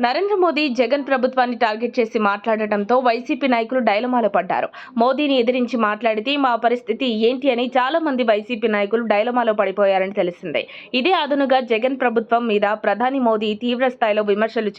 నరేంద్ర మోదీ జగన్ ప్రభుత్వాన్ని టార్గెట్ చేసి మాట్లాడటంతో వైసీపీ నాయకులు డైలమాలో పడ్డారు. మోదీని ఎదిరించి మాట్లాడితే మా పరిస్థితి ఏంటి అని చాలా మంది వైసీపీ నాయకులు డైలమాలో పడిపోయారని తెలిసిందే. ఇదే అదునుగా జగన్ ప్రభుత్వం మీద ప్రధాని మోదీ తీవ్ర స్థాయిలో విమర్శలు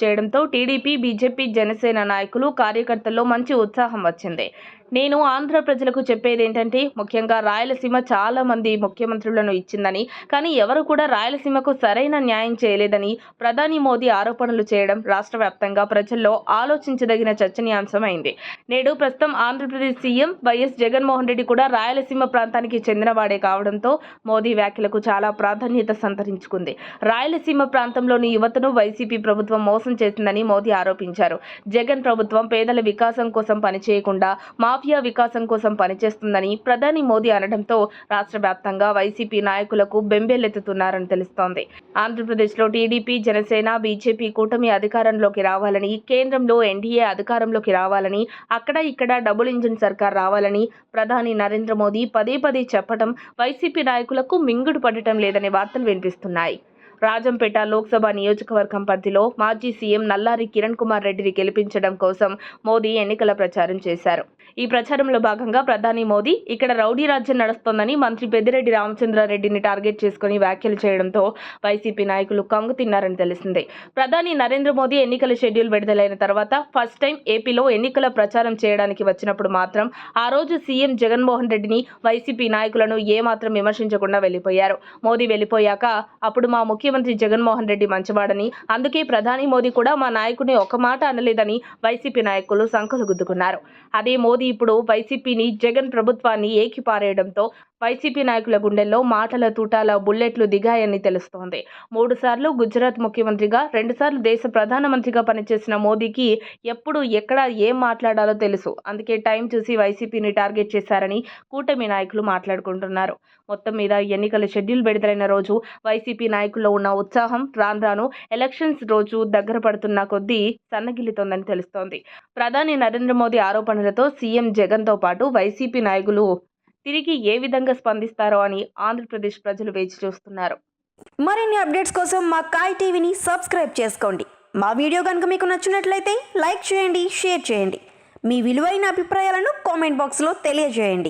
చేయడంతో టీడీపీ, బీజేపీ, జనసేన నాయకులు, కార్యకర్తల్లో మంచి ఉత్సాహం వచ్చింది. నేను ఆంధ్ర ప్రజలకు చెప్పేదేంటంటే, ముఖ్యంగా రాయలసీమ చాలా మంది ముఖ్యమంత్రులను ఇచ్చిందని, కానీ ఎవరు కూడా రాయలసీమకు సరైన న్యాయం చేయలేదని ప్రధాని మోదీ ఆరోపణలు చేయడం రాష్ట్ర వ్యాప్తంగా ప్రజల్లో ఆలోచించదగిన చర్చనీయాంశమైంది. నేడు ప్రస్తుతం ఆంధ్రప్రదేశ్ సీఎం వైఎస్ జగన్మోహన్ రెడ్డి కూడా రాయలసీమ ప్రాంతానికి చెందినవాడే కావడంతో మోదీ వ్యాఖ్యలకు చాలా ప్రాధాన్యత సంతరించుకుంది. రాయలసీమ ప్రాంతంలోని యువతను వైసీపీ ప్రభుత్వం మోసం చేసిందని మోదీ ఆరోపించారు. జగన్ ప్రభుత్వం పేదల వికాసం కోసం పనిచేయకుండా మాఫియా వికాసం కోసం పనిచేస్తుందని ప్రధాని మోదీ అనడంతో రాష్ట్ర వ్యాప్తంగా వైసీపీ నాయకులకు బెంబేలెత్తుతున్నారని తెలుస్తోంది. ఆంధ్రప్రదేశ్లో టీడీపీ, జనసేన, బీజేపీ కూటమి అధికారంలోకి రావాలని, కేంద్రంలో ఎన్డీఏ అధికారంలోకి రావాలని, అక్కడ ఇక్కడ డబుల్ ఇంజిన్ సర్కార్ రావాలని ప్రధాని నరేంద్ర మోదీ పదే పదే చెప్పడం వైసీపీ నాయకులకు మింగుడు పడటం లేదనే వార్తలు వినిపిస్తున్నాయి. రాజంపేట లోక్సభ నియోజకవర్గం పరిధిలో మాజీ సీఎం నల్లారి కిరణ్ కుమార్ రెడ్డిని గెలిపించడం కోసం మోదీ ఎన్నికల ప్రచారం చేశారు. ఈ ప్రచారంలో భాగంగా ప్రధాని మోదీ ఇక్కడ రౌడీ రాజ్యం నడుస్తోందని మంత్రి పెద్దిరెడ్డి రామచంద్రారెడ్డిని టార్గెట్ చేసుకుని వ్యాఖ్యలు చేయడంతో వైసీపీ నాయకులు కంగు తిన్నారని తెలిసిందే. ప్రధాని నరేంద్ర మోదీ ఎన్నికల షెడ్యూల్ విడుదలైన తర్వాత ఫస్ట్ టైం ఏపీలో ఎన్నికల ప్రచారం చేయడానికి వచ్చినప్పుడు మాత్రం ఆ రోజు సీఎం జగన్మోహన్ రెడ్డిని వైసీపీ నాయకులను ఏమాత్రం విమర్శించకుండా వెళ్లిపోయారు. మోదీ వెళ్లిపోయాక అప్పుడు మా ముఖ్యమంత్రి జగన్మోహన్ రెడ్డి మంచివాడని, అందుకే ప్రధాని మోదీ కూడా మా నాయకుడిని ఒక మాట అనలేదని వైసీపీ నాయకులు సంకలు గుద్దుకున్నారు. అదే మోదీ ఇప్పుడు వైసీపీని, జగన్ ప్రభుత్వాన్ని ఏకిపారేయడంతో వైసీపీ నాయకుల గుండెల్లో మాటల తూటాల బుల్లెట్లు దిగాయని తెలుస్తోంది. 3 సార్లు గుజరాత్ ముఖ్యమంత్రిగా, 2 సార్లు దేశ ప్రధానమంత్రిగా పనిచేసిన మోదీకి ఎప్పుడు ఎక్కడ ఏం మాట్లాడాలో తెలుసు. అందుకే టైం చూసి వైసీపీని టార్గెట్ చేశారని కూటమి నాయకులు మాట్లాడుకుంటున్నారు. మొత్తం మీద ఎన్నికల షెడ్యూల్ విడుదలైన రోజు వైసీపీ నాయకుల్లో ఉన్న ఉత్సాహం రాను ఎలక్షన్స్ రోజు దగ్గర పడుతున్న కొద్దీ సన్నగిల్లుతోందని తెలుస్తోంది. ప్రధాని నరేంద్ర మోదీ ఆరోపణలతో సీఎం జగన్తో పాటు వైసీపీ నాయకులు తిరిగి ఏ విధంగా స్పందిస్తారో అని ఆంధ్రప్రదేశ్ ప్రజలు వేచి చూస్తున్నారు. మరిన్ని అప్డేట్స్ కోసం మా కాయ్ టీవీని సబ్స్క్రైబ్ చేసుకోండి. మా వీడియో కనుక మీకు నచ్చినట్లయితే లైక్ చేయండి, షేర్ చేయండి. మీ విలువైన అభిప్రాయాలను కామెంట్ బాక్స్లో తెలియజేయండి.